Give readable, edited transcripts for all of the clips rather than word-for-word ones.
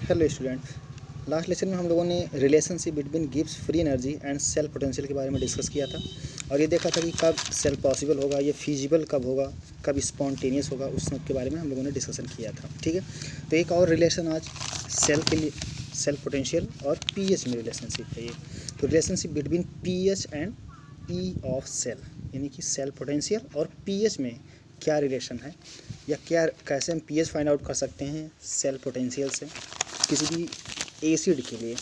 Hello students, last lecture में हम लोगों ने relationship between Gibbs free energy and cell potential के बारे में डिस्कस किया था और ये देखा था कि कब सेल पॉसिबल होगा, ये फिजिबल कब होगा, कब स्पॉन्टेनियस होगा, उस सब के बारे में हम लोगों ने डिस्कशन किया था। ठीक है, तो एक और रिलेशन आज सेल के लिए, सेल पोटेंशियल और पीएच में रिलेशनशिप है ये। तो relationship between pH and E of cell, यानी कि सेल पोटेंशियल और पीएच में क्या रिलेशन है या क्या कैसे हम पीएच फाइंड आउट कर सकते हैं सेल पोटेंशियल से किसी भी एसिड के लिए।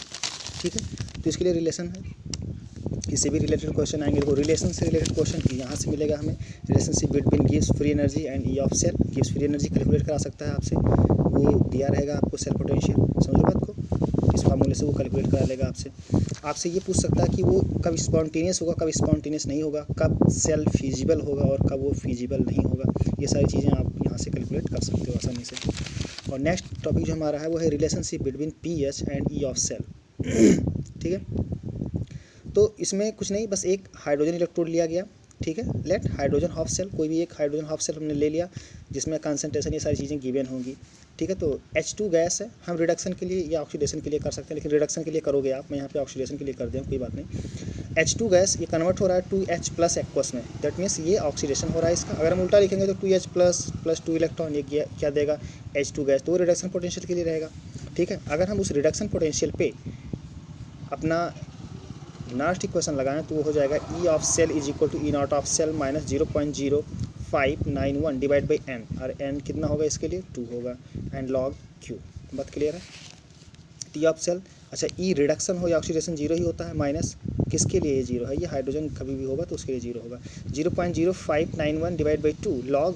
ठीक है, तो इसके लिए रिलेशन है, इससे भी रिलेटेड क्वेश्चन आएंगे। देखो रिलेशन से रिलेटेड क्वेश्चन यहाँ से मिलेगा हमें। रिलेशनशिप बिटवीन गिव्स free energy and E of cell. गिव्स फ्री एनर्जी कैलकुलेट करा सकता है आपसे, वो दिया रहेगा आपको सेल पोटेंशियल, समझ लो बात को, इस फार्मूले से वो कैलकुलेट करा लेगा आपसे ये पूछ सकता है कि वो कब स्पॉन्टेनियस होगा, कब स्पॉन्टेनियस नहीं होगा, कब सेल फिजिबल होगा और कब वो फिजिबल नहीं होगा। ये सारी चीज़ें आप यहाँ से कैलकुलेट कर सकते हो आसानी से। और नेक्स्ट टॉपिक जो हमारा है वो है relationship between pH and E of cell. ठीक है, तो इसमें कुछ नहीं, बस एक हाइड्रोजन इलेक्ट्रोड लिया गया। ठीक है, लेट हाइड्रोजन हाफ सेल, कोई भी एक हाइड्रोजन हाफ सेल हमने ले लिया जिसमें कंसंट्रेशन ये सारी चीज़ें गिवन होंगी। ठीक है, तो H2 गैस है, हम रिडक्शन के लिए या ऑक्सीडेशन के लिए कर सकते हैं, लेकिन रिडक्शन के लिए करोगे आप, मैं यहाँ पे ऑक्सीडेशन के लिए कर दिया, कोई बात नहीं। H2 गैस ये कन्वर्ट हो रहा है 2H प्लस एक्वस में, दैट मीन्स ये ऑक्सीडेशन हो रहा है इसका। अगर हम उल्टा लिखेंगे तो 2H प्लस 2 इलेक्ट्रॉन, ये क्या देगा H2 गैस, तो वो रिडक्शन पोटेंशियल के लिए रहेगा। ठीक है, अगर हम उस रिडक्शन पोटेंशियल पे अपना लास्ट इक्वेशन लगाएं तो वो हो जाएगा E of cell is equal to E not of cell minus 0.0591 divide by n, और एन कितना होगा इसके लिए 2 होगा, एंड लॉग क्यू। बात क्लियर है। टी ऑफ सेल, अच्छा ई रिडक्शन हो या ऑक्सीडेशन जीरो ही होता है, माइनस किसके लिए ये जीरो है, ये हाइड्रोजन कभी भी होगा तो उसके लिए जीरो होगा, 0.0591 डिवाइड बाई 2 लॉग,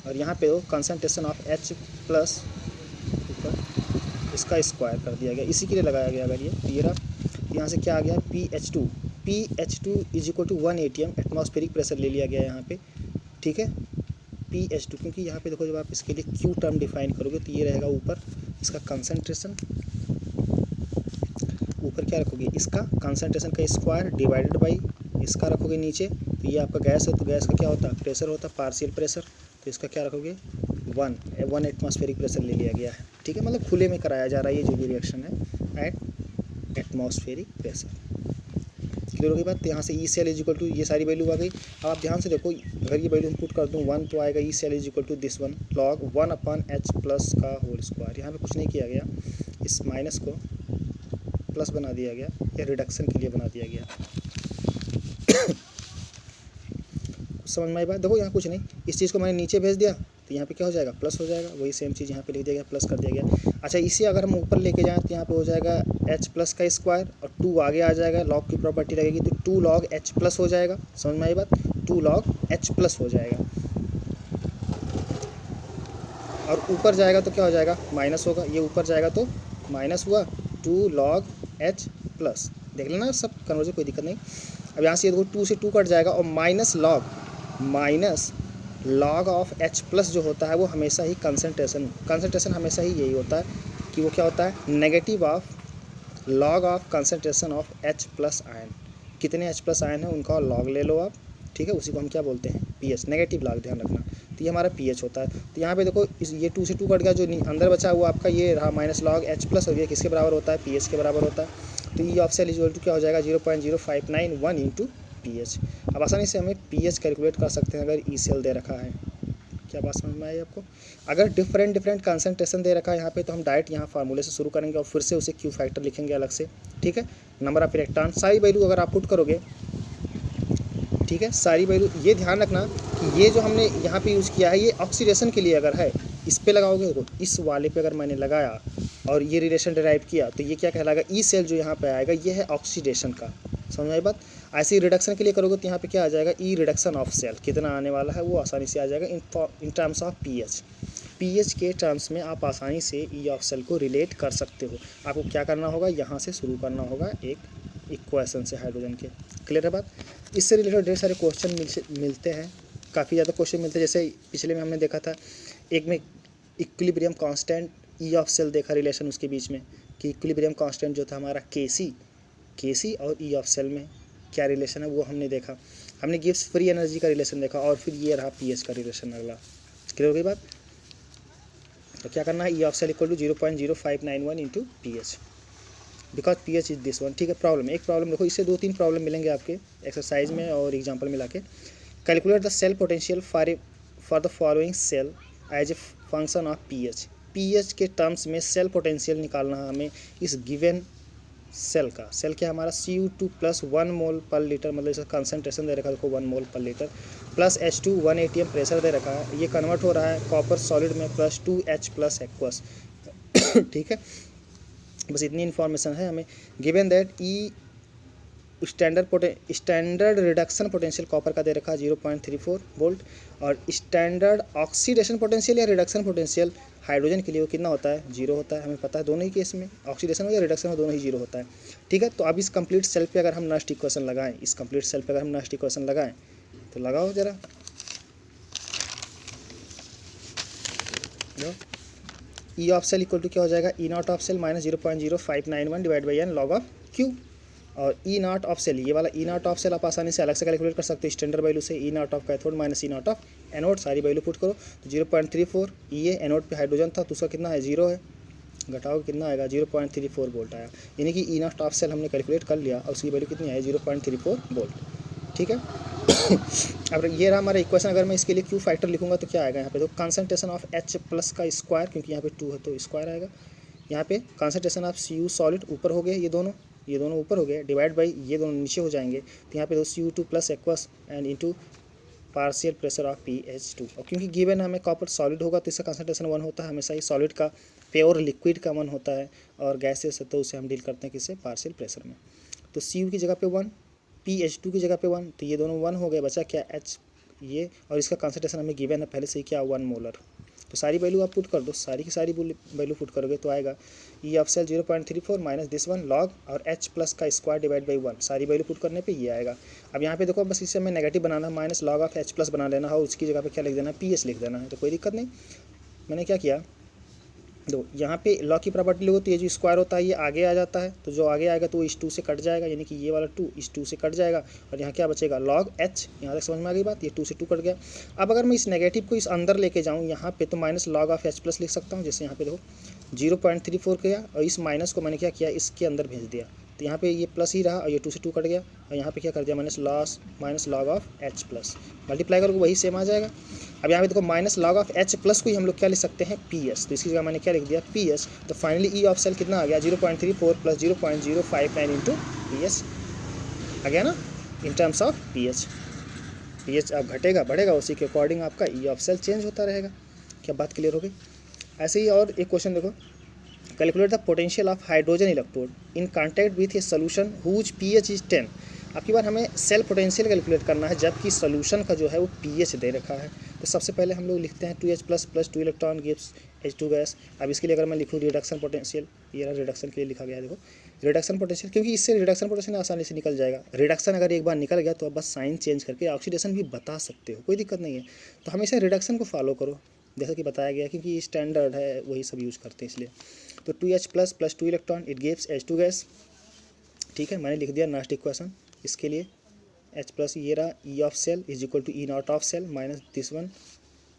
और यहाँ पे वो कंसनट्रेशन ऑफ H प्लस इसका स्क्वायर कर दिया गया, इसी के लिए लगाया गया। अगर ये रहा, यहाँ से क्या आ गया PH2 is equal to 1 atm atmospheric pressure ले लिया गया यहाँ पे। ठीक है, PH2, क्योंकि यहाँ पे देखो जब आप इसके लिए Q टर्म डिफाइन करोगे तो ये रहेगा ऊपर इसका कंसंट्रेशन, ऊपर क्या रखोगे इसका कंसंट्रेशन का स्क्वायर डिवाइडेड बाई इसका रखोगे नीचे, तो ये आपका गैस है, तो गैस का क्या होता है प्रेशर होता है पार्शियल प्रेशर, तो इसका क्या रखोगे 1 एटमॉस्फेरिक प्रेशर ले लिया गया है। ठीक है, मतलब खुले में कराया जा रहा है ये जो भी रिएक्शन है एट एटमॉस्फेरिक प्रेशर। क्लियर होगी बात। तो यहाँ से E cell is equal to, ये सारी वैल्यू आ गई। अब आप ध्यान से देखो, अगर ये वैल्यू हम पुट कर दूँ 1 तो आएगा E cell is equal to this one log 1/H plus का होल स्क्वायर। यहाँ पे कुछ नहीं किया गया, इस माइनस को प्लस बना दिया गया, या रिडक्शन के लिए बना दिया गया। समझ में आई बात। देखो यहाँ कुछ नहीं, इस चीज़ को मैंने नीचे भेज दिया तो यहाँ पे क्या हो जाएगा प्लस हो जाएगा, वही सेम चीज़ यहाँ पे लिख दिया गया, प्लस कर दिया गया। अच्छा, इसे अगर हम ऊपर लेके जाएँ तो यहाँ पे हो जाएगा H प्लस का स्क्वायर और 2 आगे आ जाएगा, लॉग की प्रॉपर्टी लगेगी तो 2 लॉग H प्लस हो जाएगा। समझ में आई बात, 2 लॉग H प्लस हो जाएगा, और ऊपर जाएगा तो क्या हो जाएगा माइनस होगा, ये ऊपर जाएगा तो माइनस हुआ 2 लॉग H प्लस। देख लेना सब कन्वर्जन, कोई दिक्कत नहीं। अब यहाँ से देखो 2 से 2 कट जाएगा और minus log of H plus जो होता है वो हमेशा ही कंसंट्रेशन हमेशा ही यही होता है कि वो क्या होता है negative of log of concentration of H plus ion. कितने H प्लस आयन है उनका लॉग ले लो आप। ठीक है, उसी को हम क्या बोलते हैं पीएच, नेगेटिव लॉग, ध्यान रखना। तो ये हमारा पीएच होता है। तो यहाँ पे देखो ये 2 से 2 कट गया, जो अंदर बचा हुआ आपका ये रहा माइनस लॉग H प्लस हो गया, किसके बराबर होता है पीएच के बराबर होता है। तो E of cell is equal to क्या हो जाएगा 0.0591 इंटू पीएच। अब आसानी से हमें पीएच कैलकुलेट कर सकते हैं अगर ई सेल दे रखा है। क्या बात समझ में आई आपको। अगर डिफरेंट कंसंट्रेशन दे रखा है यहाँ पे तो हम डायरेक्ट यहाँ फार्मूले से शुरू करेंगे और फिर से उसे क्यू फैक्टर लिखेंगे अलग से। ठीक है, नंबर ऑफ इलेक्ट्रॉन, सारी वैल्यू अगर आप पुट करोगे, ठीक है, सारी वैल्यू, ये ध्यान रखना कि ये जो हमने यहाँ पे यूज़ किया है ये ऑक्सीडेशन के लिए अगर है, इस पे लगाओगे तो इस वाले पे अगर मैंने लगाया और ये रिलेशन डिराइव किया तो ये क्या कहलाएगा ई सेल जो यहाँ पे आएगा ये है ऑक्सीडेशन का। समझ आई बात। ऐसे ही रिडक्शन के लिए करोगे तो यहाँ पे क्या आ जाएगा ई रिडक्शन ऑफ सेल, कितना आने वाला है वो आसानी से आ जाएगा इन टर्म्स ऑफ पीएच के टर्म्स में आप आसानी से ई ऑफ सेल को रिलेट कर सकते हो। आपको क्या करना होगा, यहाँ से शुरू करना होगा एक इक्वेशन से हाइड्रोजन के। क्लियर है बात। इससे रिलेटेड ढेर सारे क्वेश्चन मिलते हैं, काफ़ी ज़्यादा क्वेश्चन मिलते हैं। जैसे पिछले में हमने देखा था, एक में equilibrium constant E of cell देखा रिलेशन उसके बीच में, कि इक्विलिब्रियम कांस्टेंट जो था हमारा केसी और ई ऑफ सेल में क्या रिलेशन है वो हमने देखा। हमने गिव्स फ्री एनर्जी का रिलेशन देखा, और फिर ये रहा पीएच का रिलेशन अगला। क्लियर हो गई बात। तो क्या करना है, E of cell equal to 0.0591 into P H, because P H is this one. ठीक है, प्रॉब्लम, एक प्रॉब्लम देखो, इससे 2-3 प्रॉब्लम मिलेंगे आपके एक्सरसाइज में और एग्जाम्पल मिला के। Calculate the cell potential for the following cell as a function of P H. P H के टर्म्स में सेल पोटेंशियल निकालना है हमें इस गिवन सेल का। सेल क्या हमारा Cu2 plus 1 mole per litre, मतलब इसका कंसनट्रेशन दे रखा है देखो 1 mole per litre, plus H2 1 atm pressure दे रखा है। ये कन्वर्ट हो रहा है कॉपर सॉलिड में प्लस 2H प्लस एक्वस। ठीक है, बस इतनी इन्फॉर्मेशन है हमें। Given that E standard reduction potential copper का दे रखा है 0.34 वोल्ट, और स्टैंडर्ड ऑक्सीडेशन पोटेंशियल या रिडक्शन पोटेंशियल हाइड्रोजन के लिए वो कितना होता है, 0 होता है। हमें पता है दोनों ही केस में ऑक्सीडेशन हो या रिडक्शन हो दोनों ही 0 होता है। ठीक है, तो अब इस कंप्लीट सेल पे अगर हम नस्ट इक्वेशन लगाएं, इस कंप्लीट सेल पे अगर हम नस्ट इक्वेशन लगाएं तो लगाओ जरा। E of cell equal to क्या हो जाएगा, E not of cell minus 0.0591 divide by n log of Q, और ई नॉट ऑफ सेल, ये वाला ई नॉट ऑफ सेल आप आसानी से अलग से कैलकुलेट कर सकते हो स्टैंडर्ड वैल्यू से। E not of cathode minus E not of anode, सारी वैल्यू पुट करो तो 0.34। ये एनोड पे हाइड्रोजन था तो उसका कितना है, 0 है, घटाओ कितना आएगा 0.34 वोल्ट आया। यानी कि ई नॉट ऑफ सेल हमने कैलकुलेट कर लिया और उसकी वैल्यू कितनी आई 0.34 वोल्ट। ठीक है, अब ये रहा हमारा इक्वेशन। अगर मैं इसके लिए क्यू फैक्टर लिखूंगा तो क्या आएगा यहाँ पे, तो कंसंट्रेशन ऑफ H प्लस का स्क्वायर, क्योंकि यहाँ पे 2 है तो स्क्वायर आएगा। यहाँ पे कंसंट्रेशन ऑफ Cu सॉलिड ऊपर हो गए, ये दोनों ऊपर हो गए, डिवाइड बाई ये दोनों नीचे हो जाएंगे। तो यहाँ पे तो Cu2 plus aqueous and into partial pressure of PH2। और क्योंकि गिवन हमें कॉपर सॉलिड होगा तो इसका कंसंट्रेशन 1 होता है, हमेशा ही सॉलिड का प्योर लिक्विड का 1 होता है, और गैसेस है तो उसे हम डील करते हैं किससे, पार्शियल प्रेशर में। तो Cu की जगह पे 1, PH2 की जगह पे 1, तो ये दोनों 1 हो गए, बचा क्या H ये, और इसका कंसंट्रेशन हमें गिवन है पहले से ही क्या 1 मोलर। तो सारी वैल्यू आप पुट कर दो, सारी की सारी वैल्यू पुट करोगे तो आएगा E of cell 0.34 minus this 1 log और H प्लस का स्क्वायर डिवाइड बाई 1, सारी वैल्यू पुट करने पे ये आएगा। अब यहाँ पे देखो बस इसे हमें नेगेटिव बनाना है, minus log of H plus बना लेना है और उसकी जगह पे क्या लिख देना है, PH लिख देना है, तो कोई दिक्कत नहीं। मैंने क्या किया, दो यहाँ पे लॉ की प्रॉपर्टी लोगो तो ये जो स्क्वायर होता है ये आगे आ जाता है, तो जो आगे आएगा तो वो इस 2 से कट जाएगा, यानी कि ये वाला 2 इस 2 से कट जाएगा, और यहाँ क्या बचेगा लॉग H। यहाँ तक समझ में आ गई बात, ये 2 से 2 कट गया। अब अगर मैं इस नेगेटिव को इस अंदर लेके जाऊँ यहाँ पे तो minus log of H plus लिख सकता हूँ, जैसे यहाँ पे देखो 0.34 किया और इस माइनस को मैंने क्या किया इसके अंदर भेज दिया, तो यहाँ पे ये प्लस ही रहा और ये 2 से 2 कट गया, और यहाँ पे क्या कर दिया minus log of H plus, multiply करोगे वही सेम आ जाएगा। अब यहाँ पे देखो minus log of H plus को ही हम लोग क्या लिख सकते हैं PS, तो इसकी जगह मैंने क्या लिख दिया PS। तो फाइनली ई ऑफ सेल कितना आ गया 0.34 प्लस 0.059 इंटू PS आ गया ना, इन टर्म्स ऑफ PS अब घटेगा बढ़ेगा उसी के अकॉर्डिंग आपका ई ऑफ सेल चेंज होता रहेगा। क्या बात क्लियर हो गई। ऐसे ही और एक क्वेश्चन देखो, calculate the potential of hydrogen electrode in contact with a solution whose pH is 10। अब की बार हमें सेल पोटेंशियल कैलकुलेट करना है जबकि सोल्यूशन का जो है वो pH दे रखा है। तो सबसे पहले हम लोग लिखते हैं 2H plus 2 electron gives H2 gas. अब इसके लिए अगर मैं लिखूँ रिडक्शन पोटेंशियल, ये रिडक्शन के लिए लिखा गया है, देखो रिडक्शन पोटेंशियल, क्योंकि इससे रिडक्शन पोटेंशियल आसानी से निकल जाएगा। रिडक्शन अगर एक बार निकल गया तो अब बस साइन चेंज करके ऑक्सीडेशन भी बता सकते हो, कोई दिक्कत नहीं है। तो हमेशा रिडक्शन को फॉलो करो जैसा कि बताया गया, क्योंकि स्टैंडर्ड है वही सब यूज़ करते हैं इसलिए। तो 2H plus 2 electron it gives H2 gas. ठीक है, मैंने लिख दिया नेक्स्ट इक्वेशन इसके लिए H प्लस ये रहा E of cell is equal to E not of cell minus this 1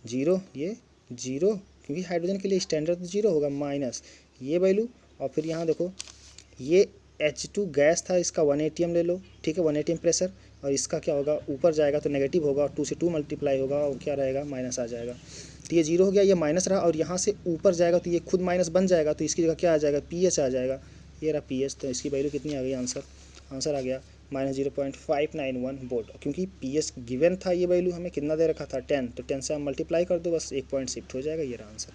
0, ये 0 क्योंकि हाइड्रोजन के लिए स्टैंडर्ड तो 0 होगा, माइनस ये वैल्यू, और फिर यहाँ देखो ये H2 गैस था, इसका 1 atm ले लो। ठीक है, 1 atm प्रेशर, और इसका क्या होगा ऊपर जाएगा तो नेगेटिव होगा और 2 से 2 मल्टीप्लाई होगा और क्या रहेगा माइनस आ जाएगा। तो ये 0 हो गया, ये माइनस रहा, और यहाँ से ऊपर जाएगा तो ये खुद माइनस बन जाएगा, तो इसकी जगह क्या आ जाएगा PH आ जाएगा। ये रहा PH, तो इसकी वैल्यू कितनी आ गई, आंसर आ गया माइनस 0.591 वोल्ट। क्योंकि PH गिवन था, ये वैल्यू हमें कितना दे रखा था 10, तो 10 से आप मल्टीप्लाई कर दो बस 1 पॉइंट शिफ्ट हो जाएगा, ये रहा आंसर।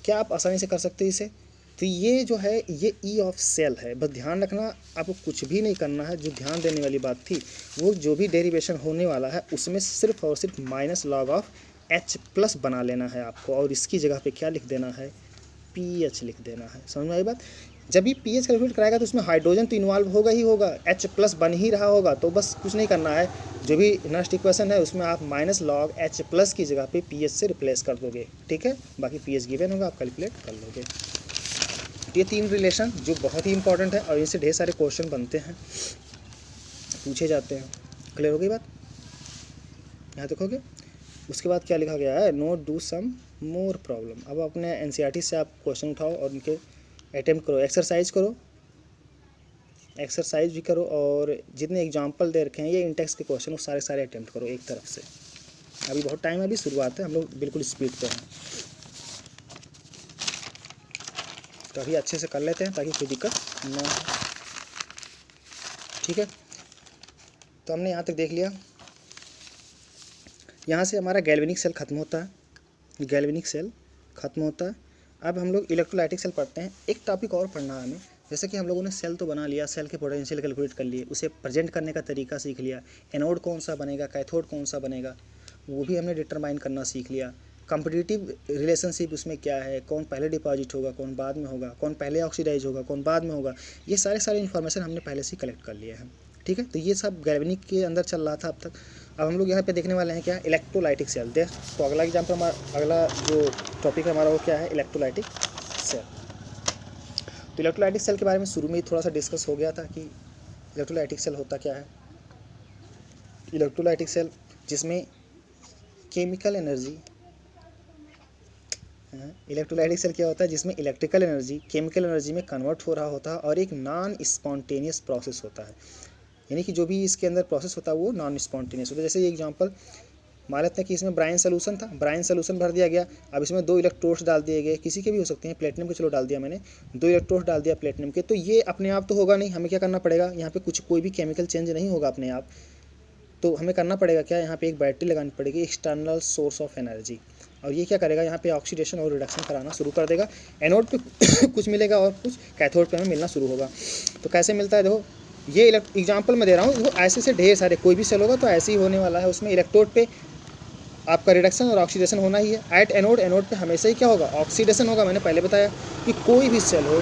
क्या आप आसानी से कर सकते हो इसे। तो ये जो है ये ई ऑफ सेल है, बस ध्यान रखना आपको कुछ भी नहीं करना है। जो ध्यान देने वाली बात थी वो जो भी डेरिवेशन होने वाला है उसमें सिर्फ और सिर्फ minus log of H plus बना लेना है आपको, और इसकी जगह पे क्या लिख देना है PH लिख देना है। समझ में आई बात। जब भी PH कैलकुलेट कराएगा तो उसमें हाइड्रोजन तो इन्वॉल्व होगा ही होगा, H प्लस बन ही रहा होगा, तो बस कुछ नहीं करना है। जो भी नेक्स्ट इक्वेशन है उसमें आप माइनस लॉग H प्लस की जगह पे PH से रिप्लेस कर दोगे। ठीक है, बाकी PH गिवन होगा आप कैलकुलेट कर लोगे। ये 3 रिलेशन जो बहुत ही इंपॉर्टेंट है और इनसे ढेर सारे क्वेश्चन बनते हैं, पूछे जाते हैं। क्लियर हो गई बात, यहाँ देखोगे। उसके बाद क्या लिखा गया है, note do some more problem. अब अपने एनसीईआरटी से आप क्वेश्चन उठाओ और उनके अटेम्प्ट करो, एक्सरसाइज करो, एक्सरसाइज भी करो, और जितने एग्जाम्पल दे रखे हैं ये इंटेक्स के क्वेश्चन वो सारे सारे अटेम्प्ट करो एक तरफ से। अभी बहुत टाइम है, अभी शुरुआत है, हम लोग बिल्कुल स्पीड पे हैं, तो अभी अच्छे से कर लेते हैं ताकि कोई दिक्कत ना हो। ठीक है, तो हमने यहाँ तक देख लिया। यहाँ से हमारा गैल्वेनिक सेल ख़त्म होता है, गैल्वेनिक सेल ख़त्म होता है। अब हम लोग इलेक्ट्रोलाइटिक सेल पढ़ते हैं। एक टॉपिक और पढ़ना है हमें, जैसे कि हम लोगों ने सेल तो बना लिया, सेल के पोटेंशियल कैलकुलेट कर लिए, उसे प्रेजेंट करने का तरीका सीख लिया, एनोड कौन सा बनेगा, कैथोड कौन सा बनेगा, वो भी हमने डिटरमाइन करना सीख लिया। कॉम्पिटिटिव रिलेशनशिप उसमें क्या है, कौन पहले डिपॉजिट होगा, कौन बाद में होगा, कौन पहले ऑक्सीडाइज होगा, कौन बाद में होगा, ये सारे इन्फॉर्मेशन हमने पहले से कलेक्ट कर लिए हैं। ठीक है, तो ये सब गैल्वेनिक के अंदर चल रहा था अब तक। अब हम लोग यहाँ पे देखने वाले हैं क्या, इलेक्ट्रोलाइटिक सेल। देख, तो अगला एग्जाम्पल हमारा, अगला जो टॉपिक है हमारा वो क्या है, इलेक्ट्रोलाइटिक सेल। तो इलेक्ट्रोलाइटिक सेल के बारे में शुरू में ही थोड़ा सा डिस्कस हो गया था कि इलेक्ट्रोलाइटिक सेल होता क्या है। इलेक्ट्रोलाइटिक सेल जिसमें केमिकल एनर्जी, इलेक्ट्रोलाइटिक सेल क्या होता है, जिसमें इलेक्ट्रिकल एनर्जी केमिकल एनर्जी में कन्वर्ट हो रहा होता है और एक नॉन स्पॉन्टेनियस प्रोसेस होता है। यानी कि जो भी इसके अंदर प्रोसेस होता है वो नॉन स्पॉन्टेनियस होता है। जैसे ये एग्जांपल मान लेते हैं कि इसमें ब्राइन सोल्यूशन था, ब्राइन सोल्यूशन भर दिया गया, अब इसमें 2 इलेक्ट्रोड्स डाल दिए गए, किसी के भी हो सकते हैं, प्लेटिनम के चलो डाल दिया मैंने, 2 इलेक्ट्रोड्स डाल दिया प्लेटिनम के, तो ये अपने आप तो होगा नहीं, हमें क्या करना पड़ेगा, यहाँ पे कुछ कोई भी केमिकल चेंज नहीं होगा अपने आप, तो हमें करना पड़ेगा क्या, यहाँ पे एक बैटरी लगानी पड़ेगी, एक्सटर्नल सोर्स ऑफ एनर्जी, और ये क्या करेगा, यहाँ पे ऑक्सीडेशन और रिडक्शन कराना शुरू कर देगा। एनोड पे कुछ मिलेगा और कुछ कैथोड पे हमें मिलना शुरू होगा। तो कैसे मिलता है, देखो ये एग्जांपल मैं दे रहा हूँ, वो ऐसे से ढेर सारे, कोई भी सेल होगा तो ऐसे ही होने वाला है। उसमें इलेक्ट्रोड पे आपका रिडक्शन और ऑक्सीडेशन होना ही है। एट एनोड, एनोड पे हमेशा ही क्या होगा, ऑक्सीडेशन होगा। मैंने पहले बताया कि कोई भी सेल हो,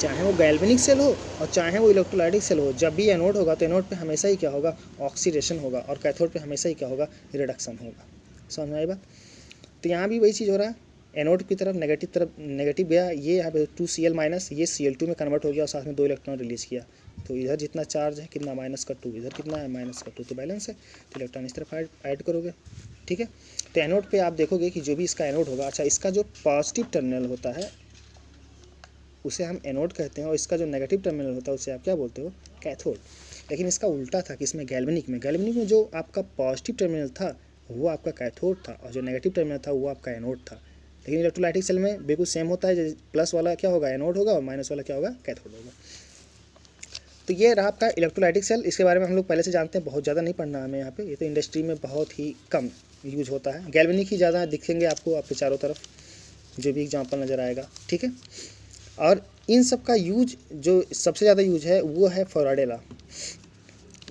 चाहे वो गैल्वेनिक सेल हो और चाहे वो इलेक्ट्रोलाइटिक सेल हो, जब भी एनोड होगा तो एनोड पे हमेशा ही क्या होगा, ऑक्सीडेशन होगा, और कैथोड पे हमेशा ही क्या होगा, रिडक्शन होगा। समझ में आई बात। तो यहाँ भी वही चीज़ हो रहा है, एनोड की तरफ नेगेटिव गया, ये यहाँ पे 2Cl माइनस, ये Cl2 में कन्वर्ट हो गया और साथ में 2 इलेक्ट्रॉन रिलीज़ किया। तो इधर जितना चार्ज है कितना, -2, इधर कितना है, -2, तो बैलेंस है, तो इलेक्ट्रॉन इस तरफ ऐड करोगे। ठीक है, तो एनोड पे आप देखोगे कि जो भी इसका एनोड होगा, अच्छा इसका जो पॉजिटिव टर्मिनल होता है उसे हम एनोड कहते हैं, और इसका जो नेगेटिव टर्मिनल होता है उसे आप क्या बोलते हो, कैथोड। लेकिन इसका उल्टा था कि इसमें गैल्वेनिक में जो आपका पॉजिटिव टर्मिनल था वो आपका कैथोड था, और जो नेगेटिव टर्मिनल था वो आपका एनोड था। लेकिन इलेक्ट्रोलाइटिक सेल में बिल्कुल सेम होता है, प्लस वाला क्या होगा, एनोड होगा, और माइनस वाला क्या होगा, कैथोड होगा। तो ये रहा आपका इलेक्ट्रोलाइटिक सेल। इसके बारे में हम लोग पहले से जानते हैं, बहुत ज़्यादा नहीं पढ़ना हमें यहाँ पे, ये तो इंडस्ट्री में बहुत ही कम यूज होता है। गैल्वेनिक ही ज़्यादा दिखेंगे आपको, आपके चारों तरफ जो भी एग्जाम्पल नज़र आएगा। ठीक है, और इन सब का यूज जो सबसे ज़्यादा यूज है वो है फैराडे लॉ।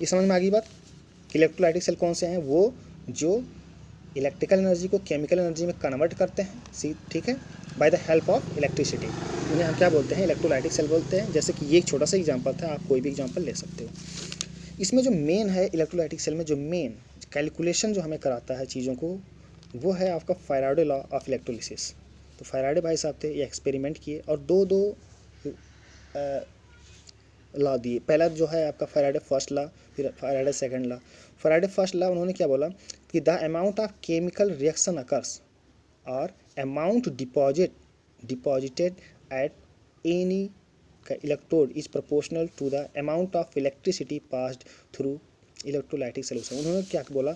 ये समझ में आ गई बात। इलेक्ट्रोलाइटिक सेल कौन से हैं, वो जो इलेक्ट्रिकल एनर्जी को केमिकल एनर्जी में कन्वर्ट करते हैं, ठीक है, by the help of electricity. उन्हें हम क्या बोलते हैं, इलेक्ट्रोलाइटिक सेल बोलते हैं। जैसे कि ये एक छोटा सा एग्जांपल था, आप कोई भी एग्जांपल ले सकते हो। इसमें जो मेन है इलेक्ट्रोलाइटिक सेल में, जो मेन कैलकुलेशन जो हमें कराता है चीज़ों को, वो है आपका फैराडे लॉ ऑफ इलेक्ट्रोलिसिस। तो फैराडे भाई साहब थे, ये एक्सपेरिमेंट किए और दो लॉ दिए। पहला जो है आपका फैराडे फर्स्ट लॉ, फिर Faraday second law. Faraday first law उन्होंने क्या बोला कि the amount of chemical reaction occurs और amount deposited at any electrode is proportional to the amount of electricity passed through electrolytic solution. उन्होंने क्या बोला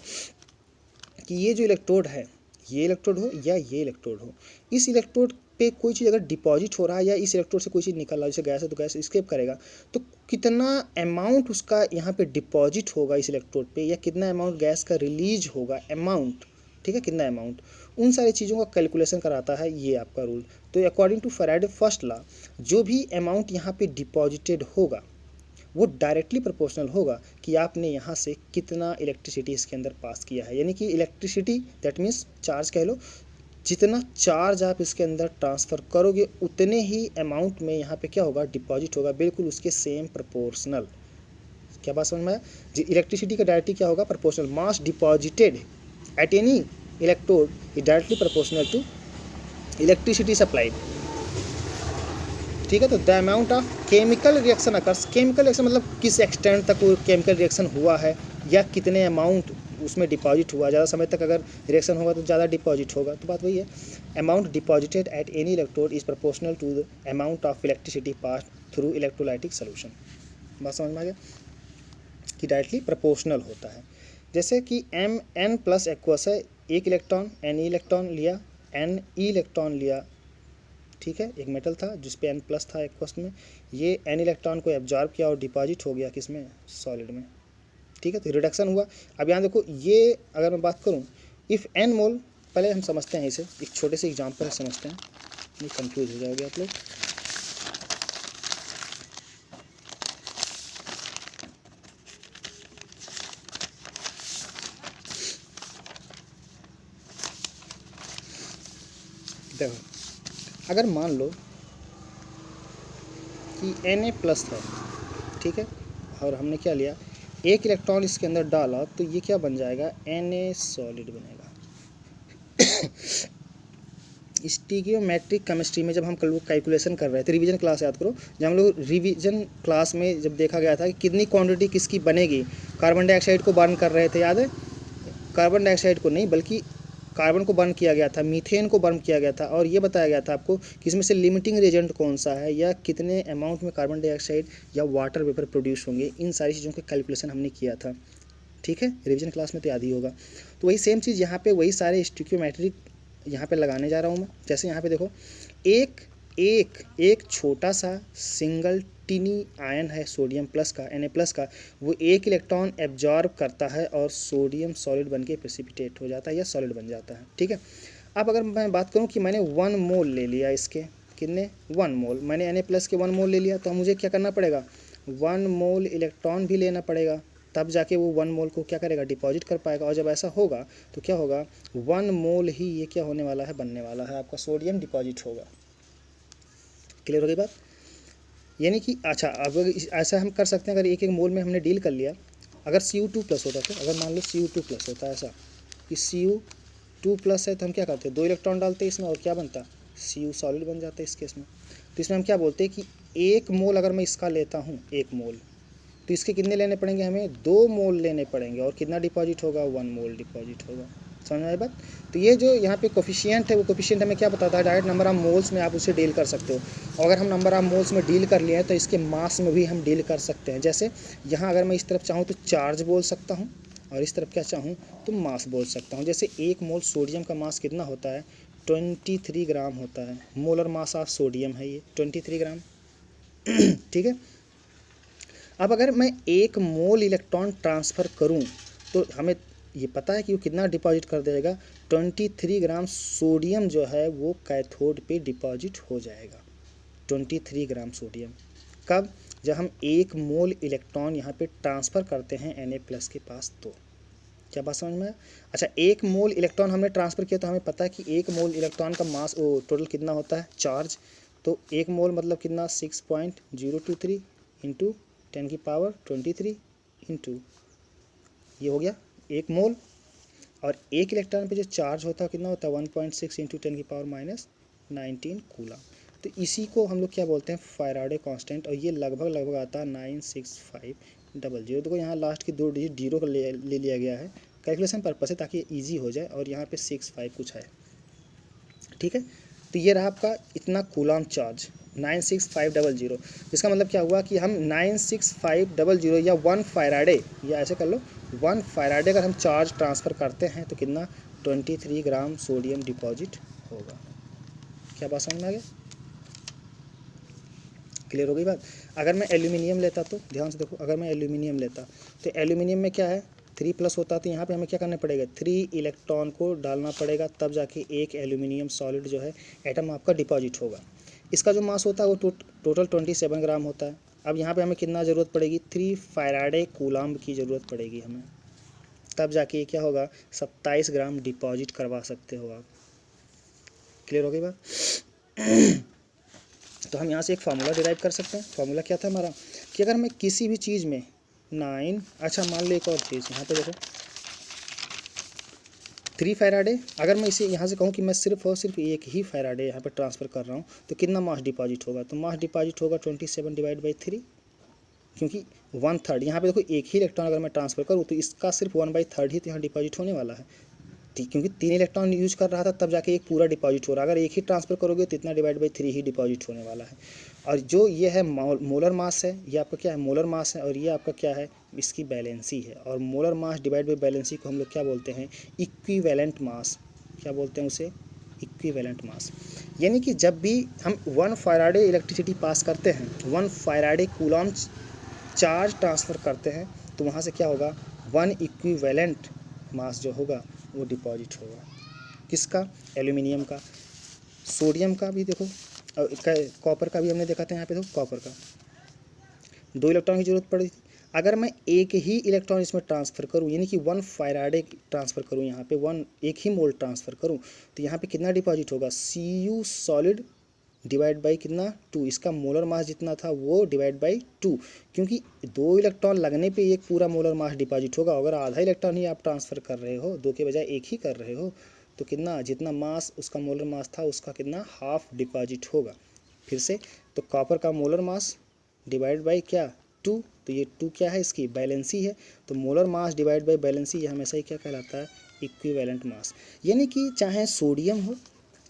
कि ये जो इलेक्ट्रोड है, ये इलेक्ट्रोड हो या ये इलेक्ट्रोड हो, इस इलेक्ट्रोड पे कोई चीज़ अगर डिपॉजिट हो रहा है या इस इलेक्ट्रोड से कोई चीज़ निकल रहा है, जैसे गैस है तो गैस एस्केप करेगा, तो कितना अमाउंट उसका यहाँ पे डिपॉजिट होगा इस इलेक्ट्रोड पे, या कितना अमाउंट गैस का रिलीज होगा, अमाउंट, ठीक है, कितना अमाउंट, उन सारी चीज़ों का कैलकुलेशन कराता है ये आपका रूल। तो according to Faraday first law, जो भी अमाउंट यहाँ पे डिपॉजिटेड होगा वो डायरेक्टली प्रोपोर्शनल होगा कि आपने यहाँ से कितना इलेक्ट्रिसिटी इसके अंदर पास किया है। यानी कि इलेक्ट्रिसिटी दैट मीन्स चार्ज कह लो, जितना चार्ज आप इसके अंदर ट्रांसफ़र करोगे उतने ही अमाउंट में यहाँ पे क्या होगा, डिपॉजिट होगा, बिल्कुल उसके सेम प्रोपोर्शनल। क्या बात समझ में आया। इलेक्ट्रिसिटी का डायरेक्टली क्या होगा, proportional. Mass deposited at any electrode is directly proportional to electricity supplied. ठीक है, तो the amount of chemical reaction occurs, chemical reaction मतलब किस एक्सटेंट तक वो केमिकल रिएक्शन हुआ है या कितने अमाउंट उसमें डिपॉजिट हुआ, ज़्यादा समय तक अगर रिएक्शन होगा तो ज़्यादा डिपॉजिट होगा। तो बात वही है, amount deposited at any electrode is proportional to the amount of electricity pass through electrolytic solution. बात समझ में आ गया कि डायरेक्टली प्रोपोर्शनल होता है। जैसे कि एन प्लस एक्वस है, एक इलेक्ट्रॉन एन इलेक्ट्रॉन लिया, एन इलेक्ट्रॉन लिया, ठीक है, एक मेटल था जिस पे एन प्लस था एक्वस में, ये एन इलेक्ट्रॉन को एब्जॉर्ब किया और डिपॉजिट हो गया किसमें, सॉलिड में, ठीक है, तो रिडक्शन हुआ। अब यहाँ देखो, ये अगर मैं बात करूँ इफ़ एन मोल, पहले हम समझते हैं इसे, एक छोटे से एग्जाम्पल समझते हैं, नहीं कंफ्यूज हो जाओगे आप लोग। देखो अगर मान लो कि Na प्लस था, ठीक है, और हमने क्या लिया, एक इलेक्ट्रॉन इसके अंदर डाला, तो ये क्या बन जाएगा, Na सॉलिड बनेगा। स्टीकियोमेट्रिक केमिस्ट्री में जब हम कल कैलकुलेशन कर रहे थे, रिवीजन क्लास याद करो, जब हम लोग रिवीजन क्लास में जब देखा गया था कि कितनी क्वांटिटी किसकी बनेगी, कार्बन डाइऑक्साइड को बर्न कर रहे थे, याद है, कार्बन डाइऑक्साइड को नहीं बल्कि कार्बन को बर्न किया गया था, मीथेन को बर्न किया गया था, और ये बताया गया था आपको कि इसमें से लिमिटिंग एजेंट कौन सा है, या कितने अमाउंट में कार्बन डाइऑक्साइड या वाटर वेपर प्रोड्यूस होंगे, इन सारी चीज़ों का कैलकुलेशन हमने किया था, ठीक है, रिवीजन क्लास में तो याद ही होगा। तो वही सेम चीज़ यहाँ पे, वही सारे स्टीकियोमेट्रिक यहाँ पे लगाने जा रहा हूँ मैं। जैसे यहाँ पे देखो, एक छोटा सा सिंगल टिनी आयन है सोडियम प्लस का, Na प्लस का, वो एक इलेक्ट्रॉन एब्जॉर्ब करता है और सोडियम सॉलिड बन के प्रेसिपिटेट हो जाता है या सॉलिड बन जाता है, ठीक है। अब अगर मैं बात करूँ कि मैंने 1 मोल ले लिया इसके, कितने, 1 मोल, मैंने Na प्लस के 1 मोल ले लिया, तो मुझे क्या करना पड़ेगा, 1 मोल इलेक्ट्रॉन भी लेना पड़ेगा, तब जाके वो 1 मोल को क्या करेगा, डिपॉजिट कर पाएगा। और जब ऐसा होगा तो क्या होगा, 1 मोल ही ये क्या होने वाला है, बनने वाला है, आपका सोडियम डिपॉजिट होगा। क्लियर हो गई बात, यानी कि अच्छा, अब ऐसा हम कर सकते हैं, अगर एक एक मोल में हमने डील कर लिया, अगर Cu2 प्लस होता, तो अगर मान लो Cu2 प्लस होता है, ऐसा कि Cu2 प्लस है, तो हम क्या करते हैं, 2 इलेक्ट्रॉन डालते हैं इसमें, और क्या बनता, Cu सॉलिड बन जाता है इस केस में। तो इसमें हम क्या बोलते हैं कि 1 मोल अगर मैं इसका लेता हूँ, 1 मोल, तो इसके कितने लेने पड़ेंगे, हमें 2 मोल लेने पड़ेंगे, और कितना डिपॉजिट होगा, 1 मोल डिपॉजिट होगा। समझ में आई बात। तो ये जो यहाँ पे कोफिशिएंट है, वो कोफिशिएंट हमें क्या बताता है, डायरेक्ट नंबर ऑफ मोल्स में आप उसे डील कर सकते हो। और अगर हम नंबर ऑफ मोल्स में डील कर लिए हैं, तो इसके मास में भी हम डील कर सकते हैं। जैसे यहाँ अगर मैं इस तरफ चाहूँ तो चार्ज बोल सकता हूँ, और इस तरफ क्या चाहूँ तो मास बोल सकता हूँ। जैसे 1 मोल सोडियम का मास कितना होता है, 23 ग्राम होता है, मोलर मास ऑफ सोडियम है ये 23 ग्राम, ठीक है। अब अगर मैं 1 मोल इलेक्ट्रॉन ट्रांसफ़र करूं, तो हमें ये पता है कि वो कितना डिपॉजिट कर देगा, 23 ग्राम सोडियम जो है वो कैथोड पे डिपॉजिट हो जाएगा, 23 ग्राम सोडियम। कब, जब हम 1 मोल इलेक्ट्रॉन यहाँ पे ट्रांसफ़र करते हैं Na प्लस के पास, तो क्या बात समझ में आया। अच्छा, 1 मोल इलेक्ट्रॉन हमने ट्रांसफ़र किया, तो हमें पता है कि 1 मोल इलेक्ट्रॉन का मास टोटल कितना होता है, चार्ज, तो 1 मोल मतलब कितना, 6.023 इंटू 10 की पावर 23 इंटू, ये हो गया 1 मोल। और 1 इलेक्ट्रॉन पे जो चार्ज होता है कितना होता है, 1.6 इंटू 10 की पावर माइनस 19 कूलम। तो इसी को हम लोग क्या बोलते हैं, फैराडे कांस्टेंट, और ये लगभग आता है 96500। देखो यहाँ लास्ट की 2 डिजिट 0 को ले लिया गया है कैलकुलेशन पर्पस से, ताकि ईजी हो जाए, और यहाँ पे 65 कुछ है, ठीक है। तो ये रहा आपका इतना कूलम चार्ज 96500। इसका मतलब क्या हुआ कि हम 96500 या 1 फैराडे, या ऐसे कर लो 1 फैराडे अगर हम चार्ज ट्रांसफ़र करते हैं, तो कितना, 23 ग्राम सोडियम डिपॉजिट होगा। क्या बात समझ में आ गया, क्लियर हो गई बात। अगर मैं एल्यूमिनियम लेता, तो ध्यान से देखो, अगर मैं एल्यूमिनियम लेता, तो एल्यूमिनियम में क्या है, 3 प्लस होता, तो यहाँ पे हमें क्या करना पड़ेगा, 3 इलेक्ट्रॉन को डालना पड़ेगा, तब जाके एक एल्यूमिनियम सॉलिड जो है एटम आपका डिपॉजिट होगा। इसका जो मास होता है वो टोटल 27 ग्राम होता है। अब यहाँ पे हमें कितना ज़रूरत पड़ेगी, 3 फैराडे कूलम्ब की ज़रूरत पड़ेगी हमें, तब जाके क्या होगा, 27 ग्राम डिपॉजिट करवा सकते हो आप। क्लियर हो गई बात। तो हम यहाँ से एक फार्मूला डिराइव कर सकते हैं। फार्मूला क्या था हमारा, कि अगर मैं किसी भी चीज़ में 9, अच्छा मान लो एक और चीज़ यहाँ पे देखो, 3 फैराडे, अगर मैं इसे यहाँ से कहूँ कि मैं सिर्फ और सिर्फ एक ही फैराडे यहाँ पे ट्रांसफ़र कर रहा हूँ, तो कितना मास डिपॉजिट होगा, तो मास डिपॉजिट होगा 27/3, क्योंकि 1/3 यहाँ पे देखो एक ही इलेक्ट्रॉन अगर मैं ट्रांसफ़र करूँ तो इसका सिर्फ 1/3 ही तो यहाँ डिपॉजिट होने वाला है, क्योंकि 3 इलेक्ट्रॉन यूज कर रहा था तब जाके एक पूरा डिपॉजिट हो रहा है। अगर एक ही ट्रांसफ़र करोगे तो इतना डिवाइड बाई 3 ही डिपॉजिट होने वाला है। और जो ये है मोलर मास है, ये आपका क्या है, मोलर मास है, और ये आपका क्या है, इसकी बैलेंसी है। और molar mass divide by valency को हम लोग क्या बोलते हैं, इक्विवेलेंट मास। क्या बोलते हैं उसे, इक्विवेलेंट मास। यानी कि जब भी हम 1 फैराडे इलेक्ट्रिसिटी पास करते हैं, 1 फैराडे कूलॉम चार्ज ट्रांसफ़र करते हैं, तो वहाँ से क्या होगा, 1 इक्विवेलेंट मास जो होगा वो डिपॉजिट होगा। किसका, एल्यूमिनियम का। सोडियम का भी देखो, कॉपर का भी हमने देखा था यहाँ पे, तो कॉपर का 2 इलेक्ट्रॉन की जरूरत पड़ी थी। अगर मैं एक ही इलेक्ट्रॉन इसमें ट्रांसफ़र करूँ, यानी कि 1 फैराडे ट्रांसफ़र करूँ यहाँ पे, 1 एक ही मोल ट्रांसफ़र करूँ, तो यहाँ पे कितना डिपॉजिट होगा, Cu सॉलिड डिवाइड बाई कितना, 2। इसका मोलर मास जितना था वो डिवाइड बाई 2, क्योंकि 2 इलेक्ट्रॉन लगने पे एक पूरा मोलर मास डिपॉजिट होगा। अगर आधा इलेक्ट्रॉन ही आप ट्रांसफ़र कर रहे हो, 2 के बजाय एक ही कर रहे हो, तो कितना, जितना मास उसका मोलर मास था उसका कितना, हाफ डिपॉजिट होगा। फिर से, तो कॉपर का मोलर मास डिवाइड बाई क्या, 2, तो ये 2 क्या है, इसकी बैलेंसी है। तो molar mass divide by valency ये हमेशा ही क्या कहलाता है, इक्विवेलेंट मास। यानी कि चाहे सोडियम हो,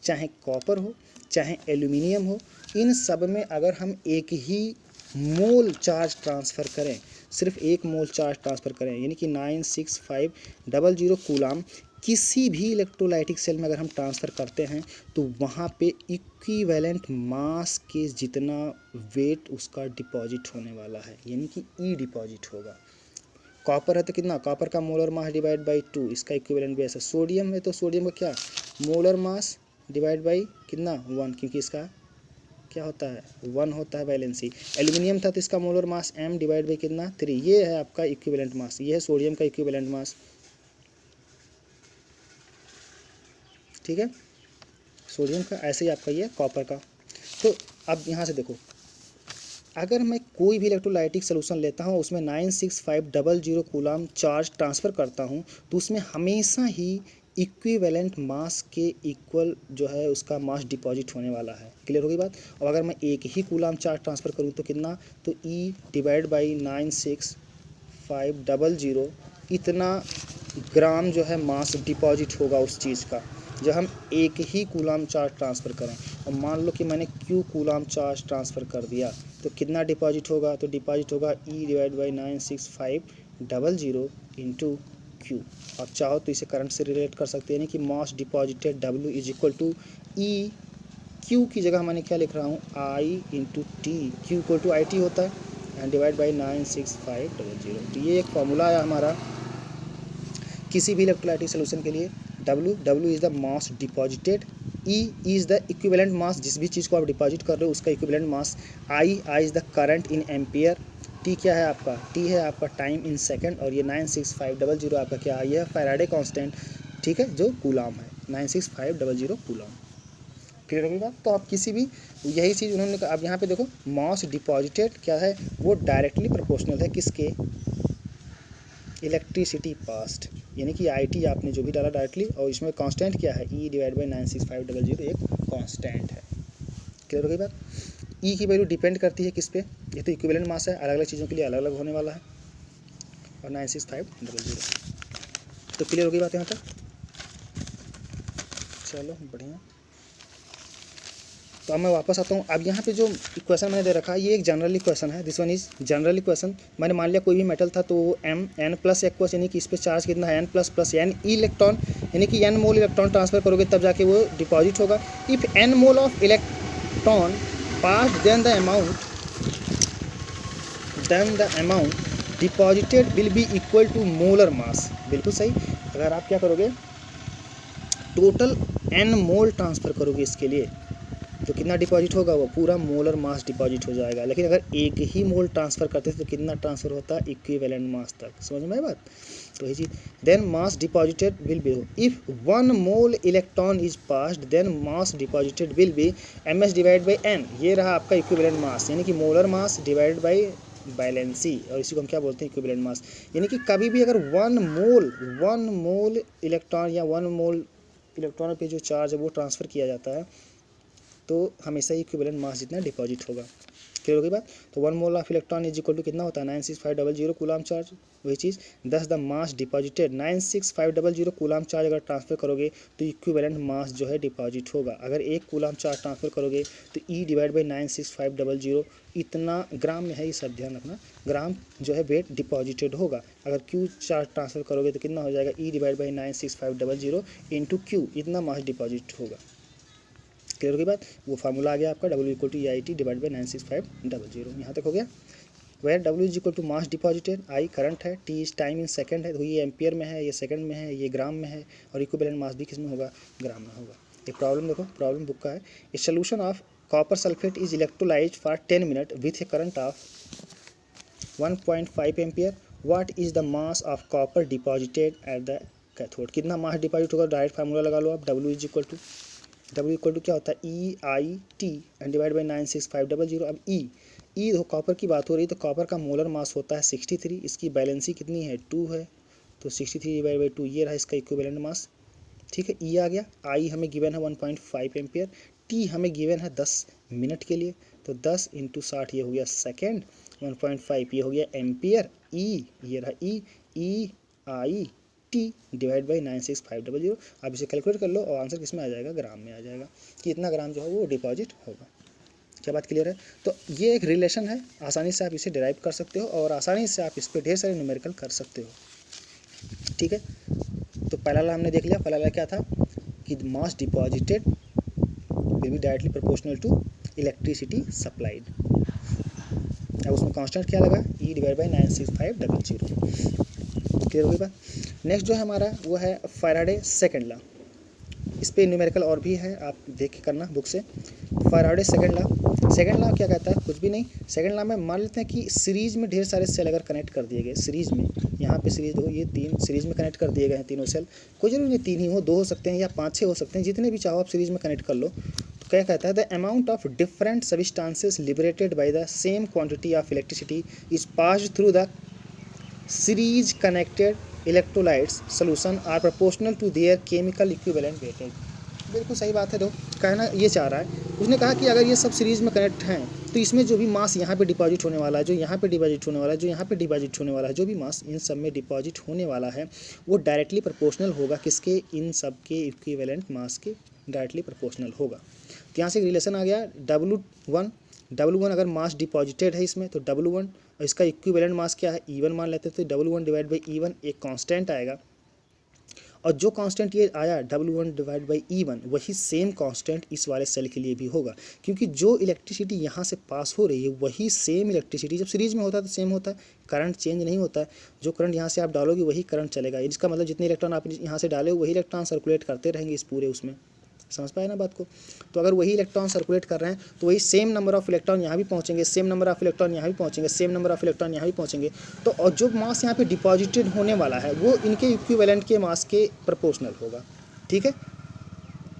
चाहे कॉपर हो, चाहे एल्यूमिनियम हो, इन सब में अगर हम एक ही मोल चार्ज ट्रांसफ़र करें, सिर्फ एक मोल चार्ज ट्रांसफ़र करें, यानी कि 96500 कूलाम किसी भी इलेक्ट्रोलाइटिक सेल में अगर हम ट्रांसफ़र करते हैं, तो वहाँ पे इक्विवेलेंट मास के जितना वेट उसका डिपॉजिट होने वाला है, यानी कि ई डिपॉजिट होगा। कॉपर है तो कितना, कॉपर का मोलर मास डिवाइड बाई 2, इसका इक्विवेलेंट भी ऐसा। सोडियम है तो सोडियम का क्या, मोलर मास डिवाइड बाई कितना, 1, क्योंकि इसका क्या होता है, 1 होता है बैलेंसी। एल्यूमिनियम था तो इसका molar mass m divide by कितना, 3। ये है आपका इक्विवेलेंट मास, ये है सोडियम का इक्विवेलेंट मास, ठीक है, सोडियम का। ऐसे ही आपका ये कॉपर का। तो अब यहाँ से देखो, अगर मैं कोई भी इलेक्ट्रोलाइटिक सोल्यूशन लेता हूँ, उसमें 96500 कूलाम चार्ज ट्रांसफ़र करता हूँ, तो उसमें हमेशा ही इक्विवेलेंट मास के इक्वल जो है उसका मास डिपॉजिट होने वाला है। क्लियर होगी बात। और अगर मैं एक ही कूलाम चार्ज ट्रांसफ़र करूँ तो कितना, तो E डिवाइड बाई 96500 इतना ग्राम जो है मास डिपॉजिट होगा उस चीज़ का, जब हम एक ही कूलाम चार्ज ट्रांसफ़र करें। और मान लो कि मैंने Q कूलाम चार्ज ट्रांसफ़र कर दिया, तो कितना डिपॉजिट होगा, तो डिपॉजिट होगा E divide by 96500 into Q। आप चाहो तो इसे करंट से रिलेट कर सकते हैं, कि mass deposited W is equal to E, Q की जगह मैंने क्या लिख रहा हूँ, I into T, Q equal to IT होता है, एंड डिवाइड बाई 96500। तो ये एक फॉर्मूला है हमारा किसी भी इलेक्ट्रोलाइटिक सोल्यूशन के लिए। W is the mass deposited, E is the equivalent mass, जिस भी चीज़ को आप डिपॉजिट कर रहे हो उसका equivalent mass, I is the current in ampere, T क्या है आपका, T है आपका टाइम इन सेकंड, और ये 96500 आपका क्या है, ये है फैराडे कांस्टेंट, ठीक है, जो कूलाम है, 96500 कूलाम। क्लियर होगी बात। तो आप किसी भी, यही चीज़ उन्होंने कहा। अब यहाँ पे देखो, मास डिपॉजिटेड क्या है, वो डायरेक्टली प्रोपोर्शनल है किसके, इलेक्ट्रिसिटी पास्ट, यानी कि IT आपने जो भी डाला डायरेक्टली, और इसमें कांस्टेंट क्या है, E डिवाइड बाई 96500 एक कांस्टेंट है। क्लियर हो गई बात। E की वैल्यू डिपेंड करती है किस पे, ये तो इक्विवेलेंट मास है, अलग अलग चीज़ों के लिए अलग अलग होने वाला है, और 96500। तो क्लियर हो गई बात यहाँ तक, चलो बढ़िया। तो अब मैं वापस आता हूँ। अब यहाँ पे जो इक्वेशन मैंने दे रखा है, ये एक जनरल इक्वेशन है, this one is general equation. मैंने मान लिया कोई भी मेटल था तो वो n प्लस एक्वस, यानी कि इस पर चार्ज कितना है, n plus plus n electron, यानी कि n मोल इलेक्ट्रॉन ट्रांसफर करोगे तब जाके वो डिपॉजिट होगा। If n mole of electron pass then the amount deposited will be equal to molar mass. बिल्कुल सही। अगर आप क्या करोगे, टोटल n मोल ट्रांसफ़र करोगे इसके लिए, तो कितना डिपॉजिट होगा, वो पूरा मोलर मास डिपॉजिट हो जाएगा। लेकिन अगर एक ही मोल ट्रांसफ़र करते थे तो कितना ट्रांसफ़र होता है, इक्विवेलेंट मास तक। समझ में आई बात। तो ये चीज़, then mass deposited will be, if 1 mole electron is passed then mass deposited will be ms divide by n। ये रहा आपका इक्विवेलेंट मास, यानी कि molar mass divide by valency, और इसी को हम क्या बोलते हैं, इक्विवेलेंट मास। यानी कि कभी भी अगर 1 मोल इलेक्ट्रॉन या 1 मोल इलेक्ट्रॉन पे जो चार्ज है वो ट्रांसफ़र किया जाता है, तो हमेशा ही इक्विवेलेंट मास जितना डिपॉजिट होगा। क्लियर हो गई बात। तो 1 mole of electron is equal to कितना होता है 96500 कूलम चार्ज, वही चीज़। Thus the mass deposited 96500 coulomb charge अगर ट्रांसफर करोगे तो इक्विवेलेंट मास जो है डिपॉजिट होगा। अगर 1 कूलम चार्ज ट्रांसफर करोगे तो E डिवाइड बाई 96500 इतना ग्राम में है, ये सब ध्यान रखना, ग्राम जो है वेट डिपॉजिटेड होगा। अगर Q चार्ज ट्रांसफर करोगे तो कितना हो जाएगा E divide by 96500 into Q, इतना मास डिपॉजिट होगा। क्लियर होगी बात। वो फार्मूला आ गया आपका W equal to EIT divide by 96500। यहाँ तक हो गया। Where W is equal to mass deposited, I current है, T is time in second है, तो ये एम्पियर में है, ये सेकंड में है, ये ग्राम में है, और इक्विवेलेंट मास भी किस में होगा, ग्राम में होगा। ये प्रॉब्लम देखो, प्रॉब्लम बुक का है। A solution of copper sulphate is electrolysed for 10 minute with A current of 1.5 ampere. What is the mass of copper deposited at the cathode. कितना मास डिपॉजिट होगा, डायरेक्ट फार्मूला लगा लो आप। W इज इक्वल टू क्या होता है EIT and divide by 96500। अब ई देखो copper की बात हो रही है तो कॉपर का मोलर मास होता है 63, इसकी बैलेंसी कितनी है 2 है, तो 63 डिवाइड बाई 2 ये रहा इसका इक्विवेलेंट मास। ठीक है, ई आ गया। आई हमें गिवन है 1.5 एम्पियर, टी हमें गिवन है 10 मिनट के लिए, तो 10 इंटू 60 ये हो गया सेकेंड, 1.5 ये हो गया एम्पियर, ई ये रहा EIT डिवाइड बाई 96500। आप इसे कैलकुलेट कर लो और आंसर किस में आ जाएगा, ग्राम में आ जाएगा कि इतना ग्राम जो है वो डिपॉजिट होगा। क्या बात क्लियर है। तो ये एक रिलेशन है, आसानी से आप इसे डिराइव कर सकते हो और आसानी से आप इस पर ढेर सारे न्यूमेरिकल कर सकते हो। ठीक है, तो पहला ला हमने देख लिया। पहला ला क्या था कि mass deposited will be directly proportional to electricity supplied. अब उसमें कांस्टेंट क्या लगा, E डिवाइड बाई 96500। क्लियर हो गई बात। नेक्स्ट जो है हमारा वो है फैराडे सेकंड लॉ। इस पे न्यूमेरिकल और भी है, आप देख के करना बुक से। फैराडे सेकंड लॉ क्या कहता है, कुछ भी नहीं। सेकंड लॉ में मान लेते हैं कि सीरीज में ढेर सारे सेल अगर कनेक्ट कर दिए गए सीरीज में, यहाँ पे सीरीज देखो ये 3 सीरीज में कनेक्ट कर दिए गए हैं तीनों सेल, कोई जरूरी नहीं 3 ही हो, 2 हो सकते हैं या 5-6 हो सकते हैं, जितने भी चाहो आप सीरीज में कनेक्ट कर लो। तो क्या कहता है, the amount of different substances liberated by the same quantity of electricity is passed through the series connected electrolytes solution are proportional to their chemical equivalent weightage. बिल्कुल सही बात है। दो कहना ये चाह रहा है, उसने कहा कि अगर ये सब सीरीज़ में कनेक्ट हैं तो इसमें जो भी मास यहाँ पे डिपॉजिट होने वाला है, जो यहाँ पे डिपॉजिट होने वाला है, जो यहाँ पे डिपॉजिट होने वाला है, जो भी मास इन सब में डिपॉजिट होने वाला है वो डायरेक्टली प्रोपोर्शनल होगा किसके, इन सब के इक्विवेलेंट मास के डायरेक्टली प्रोपोर्शनल होगा। तो यहाँ से रिलेशन आ गया W1 अगर मास डिपॉजिटेड है इसमें तो W1 और इसका इक्विवेलेंट मास क्या है E1 मान लेते हैं, तो W1 डिवाइड बाई E1 एक कांस्टेंट आएगा, और जो कांस्टेंट ये आया W1 डिवाइड बाई E1 वही सेम कांस्टेंट इस वाले सेल के लिए भी होगा, क्योंकि जो इलेक्ट्रिसिटी यहाँ से पास हो रही है वही सेम इलेक्ट्रिसिटी जब सीरीज में होता है तो सेम होता है, करंट चेंज नहीं होता है। जो करंट यहाँ से आप डालोगे वही करंट चलेगा, इसका मतलब जितने इलेक्ट्रॉन आप यहाँ से डाले वही इलेक्ट्रॉन सर्कुलेट करते रहेंगे इस पूरे उसमें। समझ पाए ना बात को। तो अगर वही इलेक्ट्रॉन सर्कुलेट कर रहे हैं तो वही सेम नंबर ऑफ इलेक्ट्रॉन यहाँ भी पहुँचेंगे, सेम नंबर ऑफ इलेक्ट्रॉन यहाँ भी पहुँचेंगे, सेम नंबर ऑफ इलेक्ट्रॉन यहाँ भी पहुँचेंगे। तो और जो मास यहाँ पे डिपॉजिटेड होने वाला है वो इनके इक्विवेलेंट के मास के प्रोपोर्शनल होगा। ठीक है,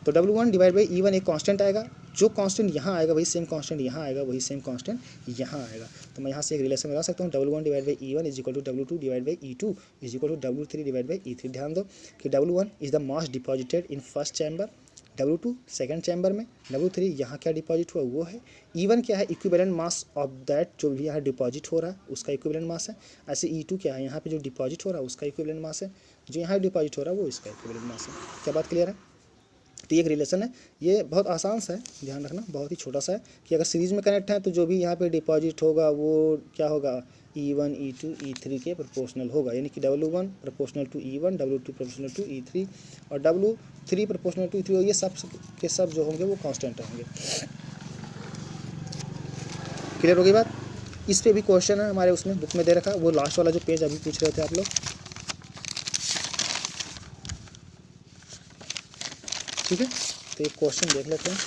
तो W1 डिवाइड बाई E1 एक कांस्टेंट आएगा, जो कांस्टेंट यहाँ आएगा वही सेम कांस्टेंट यहाँ आएगा, वही सेम कांस्टेंट यहाँ आएगा। तो मैं यहाँ से एक रिलेशन लगा सकता हूँ, W1 divide by E1 is equal to W2 divide by E2 is equal to W3 divide by E3। ध्यान दो कि W1 is the mass deposited in first chamber, W2 second chamber में, W3 यहाँ क्या deposit हुआ वो है, E1 क्या है इक्विवेलेंट मास ऑफ दैट जो भी यहाँ डिपॉजिट हो रहा है उसका इक्विवेलेंट मास है। ऐसे E2 क्या है यहाँ पे जो डिपॉजिट हो रहा है उसका इक्विवेलेंट मास है, जो यहाँ डिपॉजिट हो रहा है वो इसका इक्विवेलेंट मास है। क्या बात क्लियर है। तो ये एक रिलेशन है, ये बहुत आसान सा है, ध्यान रखना, बहुत ही छोटा सा है कि अगर सीरीज में कनेक्ट है तो जो भी यहाँ पे डिपॉजिट होगा वो क्या होगा, E1 E2 E3 के प्रोपोर्शनल होगा, यानी कि W1 proportional to E1, W2 proportional to E3 और W3 प्रोपोर्शनल टू E3, और ये सब के सब जो होंगे वो कांस्टेंट रहेंगे। क्लियर हो गई बात। इस पे भी क्वेश्चन है हमारे उसमें बुक में दे रखा है, वो लास्ट वाला जो पेज अभी पूछ रहे थे आप लोग। ठीक है, तो एक क्वेश्चन देख लेते हैं।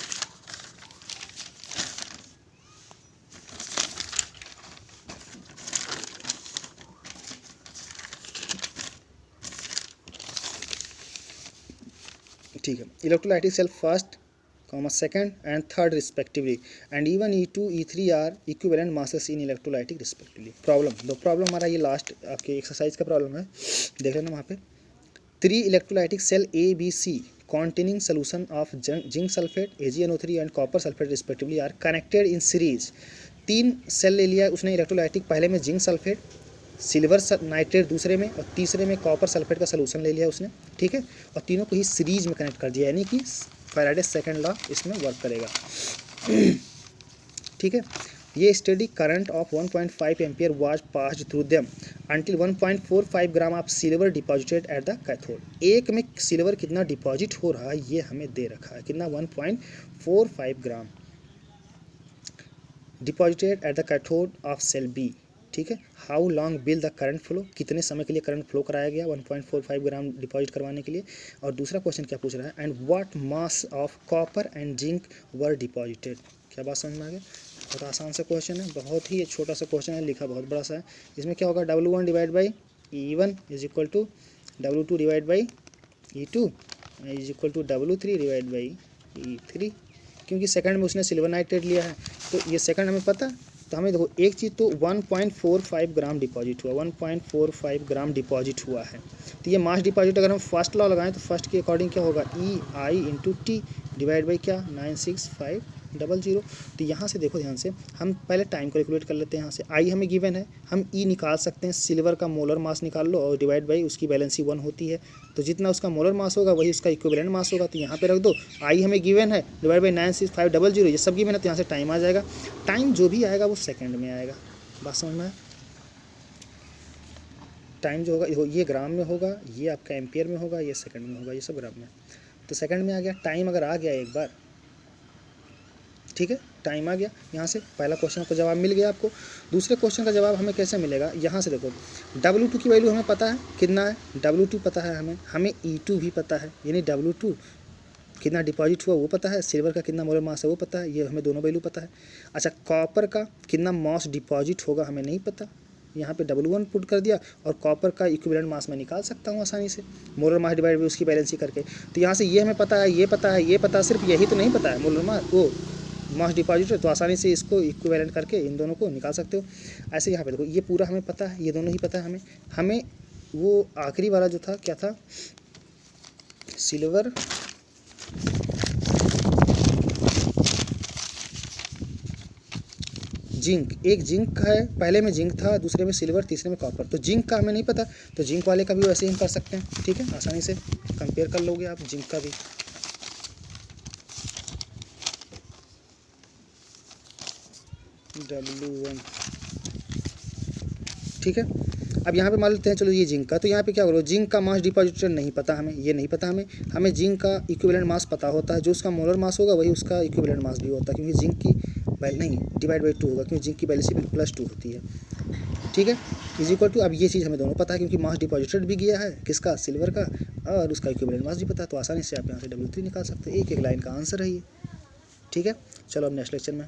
ठीक है, electrolytic cell first second and third respectively and E1 E2 E3 are equivalent masses in electrolytic respectively. Problem हमारा ये लास्ट आपके एक्सरसाइज का प्रॉब्लम है, देख लेना वहाँ पे। 3 electrolytic cell A B C containing solution of zinc sulfate AgNO3 and copper sulfate respectively are connected in series 3 cell ले लिया उसने इलेक्ट्रोलाइटिक, पहले में जिंक सल्फेट, सिल्वर नाइट्रेट दूसरे में, और तीसरे में कॉपर सल्फेट का सोल्यूशन ले लिया उसने, ठीक है, और तीनों को ही सीरीज में कनेक्ट कर दिया, यानी कि फैराडे सेकंड लॉ इसमें वर्क करेगा। ठीक है, ये study current of 1.5 ampere was passed through them until 1.45 gram of silver deposited at the cathode. एक में सिल्वर कितना डिपॉजिट हो रहा है ये हमें दे रखा है, कितना 1.45 gram deposited at the cathode of cell be, ठीक है। How long will the current flow, कितने समय के लिए करंट फ्लो कराया गया 1.45 ग्राम डिपॉजिट करवाने के लिए। और दूसरा क्वेश्चन क्या पूछ रहा है, and what mass of copper and zinc were deposited. क्या बात समझ में आ गया, बहुत आसान सा क्वेश्चन है, बहुत ही छोटा सा क्वेश्चन है, लिखा बहुत बड़ा सा है। इसमें क्या होगा, W1 divide by E1 is equal to W2 divide by E2 is equal to W3 divide by E3, क्योंकि सेकंड में उसने सिल्वर नाइट्रेट लिया है तो ये सेकंड हमें पता है। तो हमें देखो एक चीज़ तो 1.45 ग्राम डिपॉजिट हुआ, 1.45 ग्राम डिपॉजिट हुआ है। तो ये मास डिपॉजिट अगर हम फर्स्ट लॉ लगाएं तो फर्स्ट के अकॉर्डिंग क्या होगा, EI into T divide by क्या 96500। तो यहाँ से देखो ध्यान से, हम पहले टाइम कैलकुलेट कर लेते हैं। यहाँ से आई हमें गिवन है, हम ई निकाल सकते हैं, सिल्वर का मोलर मास निकाल लो और डिवाइड बाई उसकी वैलेंसी 1 होती है, तो जितना उसका मोलर मास होगा वही उसका इक्विवेलेंट मास होगा। तो यहाँ पे रख दो, आई हमें गिवन है डिवाइड बाई 96500, ये सब गिवन है, तो यहाँ से टाइम आ जाएगा। टाइम जो भी आएगा वो सेकेंड में आएगा, बात समझ में आया। टाइम जो होगा ये ग्राम में होगा, ये आपका एम्पियर में होगा, ये सेकंड में होगा, ये सब ग्राम में। तो सेकंड में आ गया, टाइम अगर आ गया एक बार, ठीक है, टाइम आ गया, यहाँ से पहला क्वेश्चन का जवाब मिल गया आपको। दूसरे क्वेश्चन का जवाब हमें कैसे मिलेगा, यहाँ से देखो W2 की वैल्यू हमें पता है कितना है, W2 पता है हमें E2 भी पता है, यानी W2 कितना डिपॉजिट हुआ वो पता है, सिल्वर का कितना मोलर मास है वो पता है, ये हमें दोनों वैल्यू पता है। अच्छा, कॉपर का कितना मास डिपॉजिट होगा हमें नहीं पता, यहाँ पे W1 पुट कर दिया और कॉपर का इक्विवेलेंट मास मैं निकाल सकता हूँ आसानी से, मोलर मास डिवाइड बाई उसकी बैलेंसी करके। तो यहाँ से ये हमें पता है, ये पता है, ये पता है, सिर्फ यही तो नहीं पता है मोलर मास वो मास डिपॉजिट है, तो आसानी से इसको इक्विवेलेंट करके इन दोनों को निकाल सकते हो। ऐसे यहाँ पे देखो ये पूरा हमें पता है, ये दोनों ही पता है हमें वो आखिरी वाला जो था क्या था, सिल्वर जिंक, एक जिंक है, पहले में जिंक था, दूसरे में सिल्वर, तीसरे में कॉपर। तो जिंक का हमें नहीं पता, तो जिंक वाले का भी वैसे ही हम कर सकते हैं, ठीक है, आसानी से कंपेयर कर लोगे आप जिंक का भी। W1, ठीक है। अब यहाँ पे मान लेते हैं चलो ये जिंक का, तो यहाँ पे क्या करो, जिंक का मास डिपॉजिटेड नहीं पता हमें, ये नहीं पता हमें जिंक का इक्विवेलेंट मास पता होता है, जो उसका मोलर मास होगा वही उसका इक्विवेलेंट मास भी होता है, क्योंकि जिंक की नहीं डिवाइड बाई 2 होगा, क्योंकि जिंक की वैल्यू +2 होती है, ठीक है, इज इक्वल टू। अब ये चीज़ हमें दोनों पता है, क्योंकि मास डिपॉजिटेड भी गया है किसका, सिल्वर का, और उसका इक्विवेलेंट मास भी पता है, तो आसानी से आप यहाँ से W3 निकाल सकते हैं। एक लाइन का आंसर है ये, ठीक है। चलो अब नेक्स्ट लेक्चर में